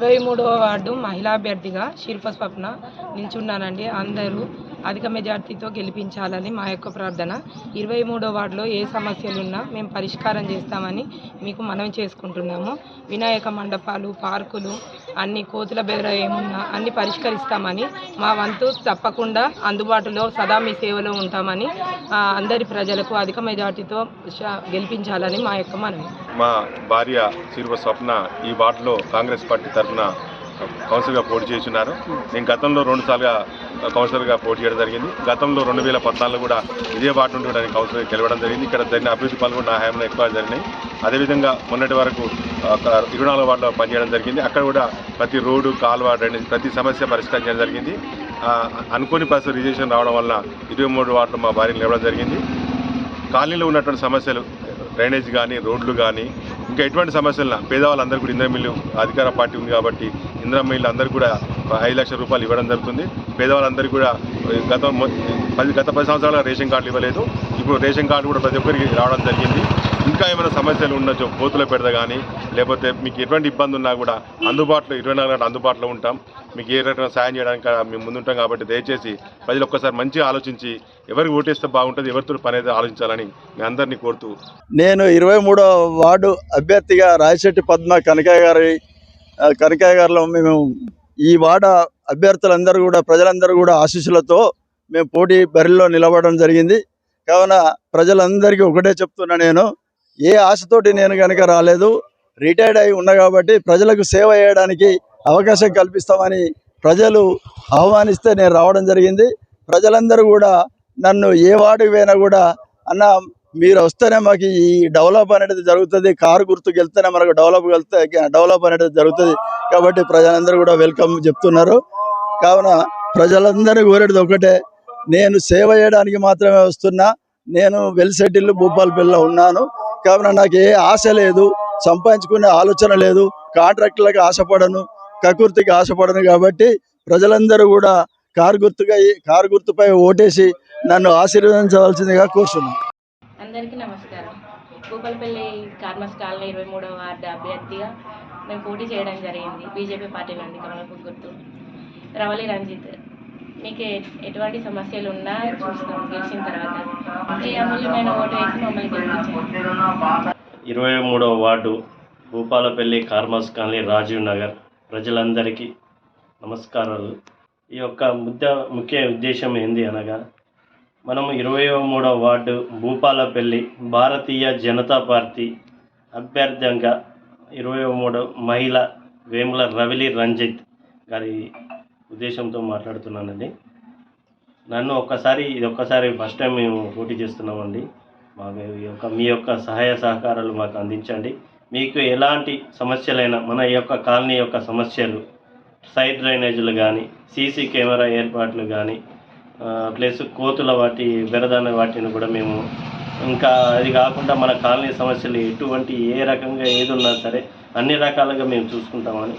23వ ward మహిళా అభ్యర్థిగా శిల్ప స్వప్న నిల్చున్నానండి. అందరూ అధిక మెజార్టీతో గెలిపించాలని మా యొక్క ప్రార్థన. 23వ వార్డులో ఏ సమస్యలున్నా మేము పరిష్కారం చేస్తామని మీకు మనవి చేసుకుంటున్నాము. వినాయక మండపాలు, పార్కులు, అన్ని కోతుల బెదర ఏమున్నా అన్ని పరిష్కరిస్తామని, మా వంతు తప్పకుండా అందుబాటులో సదా మీ సేవలో ఉంటామని అందరి ప్రజలకు అధిక మెజార్టీతో గెలిపించాలని మా యొక్క మనవి. మా భార్య శిల్ప స్వప్న ఈ వార్డులో కాంగ్రెస్ పార్టీ తరఫున కౌన్సిలర్గా పోటీ చేస్తున్నారు. నేను గతంలో 2 సార్లుగా కౌన్సిలర్గా పోటీ చేయడం జరిగింది. గతంలో 2014 కూడా ఇదే వార్డు నుండి కూడా కౌన్సిలర్ గెలవడం జరిగింది. ఇక్కడ జరిగిన అభివృద్ధి పనులు కూడా నా హయాంలో ఎక్కువ జరిగినాయి. అదేవిధంగా మొన్నటి వరకు 24వ వార్డులో పనిచేయడం జరిగింది. అక్కడ కూడా ప్రతి రోడ్డు, కాలువ, డ్రైనేజ్ ప్రతి సమస్య పరిష్కరించడం జరిగింది. అనుకోని పరిస్థితి రిజర్వేషన్ రావడం వల్ల 23 వార్డులో మా భార్యను నిలవడం జరిగింది. కాలనీలో ఉన్నటువంటి సమస్యలు డ్రైనేజ్ కానీ, రోడ్లు కానీ, ఇంకా ఎటువంటి సమస్యలను పేదవాళ్ళందరూ కూడా ఇంద్రమిల్లు అధికార పార్టీ ఉంది కాబట్టి ఇంద్రమిల్లు అందరూ కూడా 5 లక్షల రూపాయలు ఇవ్వడం జరుగుతుంది. పేదవాళ్ళందరికీ కూడా గత 10 సంవత్సరాలుగా రేషన్ కార్డులు ఇవ్వలేదు. ఇప్పుడు రేషన్ కార్డు కూడా ప్రతి ఒక్కరికి రావడం జరిగింది. ఇంకా ఏమైనా సమస్యలు ఉండొచ్చు, కోతుల పెడద కానీ, లేకపోతే మీకు ఎటువంటి ఇబ్బంది ఉన్నా కూడా అందుబాటులో 24 గంటలు అందుబాటులో ఉంటాం. మీకు ఏ రకంగా సాయం చేయడానికి మేము ముందుంటాం. కాబట్టి దయచేసి ప్రజలు ఒక్కసారి మంచిగా ఆలోచించి ఎవరికి ఓటేస్తే బాగుంటుంది, ఎవరితో పని అయితే ఆలోచించాలని మీ అందరినీ కోరుతూ, నేను 23వ వార్డు అభ్యర్థిగా రాయశెట్టి పద్మ కనకయ్య గారిలో మేము ఈ వార్డు అభ్యర్థులందరూ కూడా ప్రజలందరూ కూడా ఆశీస్సులతో మేము పోటీ బరిలో నిలబడడం జరిగింది. కావున ప్రజలందరికీ ఒకటే చెప్తున్నా, నేను ఏ ఆశతోటి నేను కనుక రాలేదు, రిటైర్డ్ అయి ఉన్నా కాబట్టి ప్రజలకు సేవ చేయడానికి అవకాశం కల్పిస్తామని ప్రజలు ఆహ్వానిస్తే నేను రావడం జరిగింది. ప్రజలందరూ కూడా నన్ను ఏ వార్డుకి పోయినా కూడా అన్న మీరు వస్తేనే మాకు ఈ డెవలప్ అనేది జరుగుతుంది, కారు గుర్తుకు వెళ్తేనే మనకు డెవలప్ అనేది జరుగుతుంది కాబట్టి ప్రజలందరూ కూడా వెల్కమ్ చెప్తున్నారు. కావున ప్రజలందరూ కోరేది ఒకటే, నేను సేవ చేయడానికి మాత్రమే వస్తున్నా. నేను వెల్ సెటిల్ భూపాలపల్లిలో ఉన్నాను. కావున నాకు ఏ ఆశ లేదు, సంపాదించుకునే ఆలోచన లేదు, కాంట్రాక్టులకు ఆశపడను, కకుర్తికి ఆశపడను. కాబట్టి ప్రజలందరూ కూడా కారు గుర్తుపై ఓటేసి నన్ను ఆశీర్వదించవలసిందిగా కోరుతున్నాను. అందరికీ నమస్కారం. భూపాలపల్లి కార్మస్ కాలనీ 23వ వార్డు అభ్యర్థిగా మేము పోటీ చేయడం జరిగింది. బీజేపీ పార్టీ నుండి కమలపు గుర్తు రవలి రంజిత్. మీకు ఎటువంటి సమస్యలు ఉన్నా చూస్తాం గెలిచిన తర్వాత. ఈ అమూల్యమైన ఓటు వేసి మమ్మల్ని గెలిపించారు. 23వ వార్డు భూపాలపల్లి కార్మస్ కాలనీ రాజీవ్ నగర్ ప్రజలందరికీ నమస్కారాలు. ఈ యొక్క ముఖ్య ఉద్దేశం ఏంది అనగా, మనము 23వ వార్డు భూపాలపల్లి భారతీయ జనతా పార్టీ అభ్యర్థంగా 23 మహిళ వేముల రవలి రంజిత్ గారి ఉద్దేశంతో మాట్లాడుతున్నానండి. నన్ను ఒక్కసారి ఫస్ట్ టైం మేము పోటీ చేస్తున్నామండి. మీ యొక్క సహాయ సహకారాలు మాకు అందించండి. మీకు ఎలాంటి సమస్యలైనా, మన యొక్క కాలనీ యొక్క సమస్యలు, సైడ్ డ్రైనేజీలు కానీ, సీసీ కెమెరా ఏర్పాట్లు కానీ, ప్లస్ కోతుల వాటిని కూడా మేము, ఇంకా అది కాకుండా మన కాలనీ సమస్యలు ఏ రకంగా ఏది ఉన్నా సరే అన్ని రకాలుగా మేము చూసుకుంటామని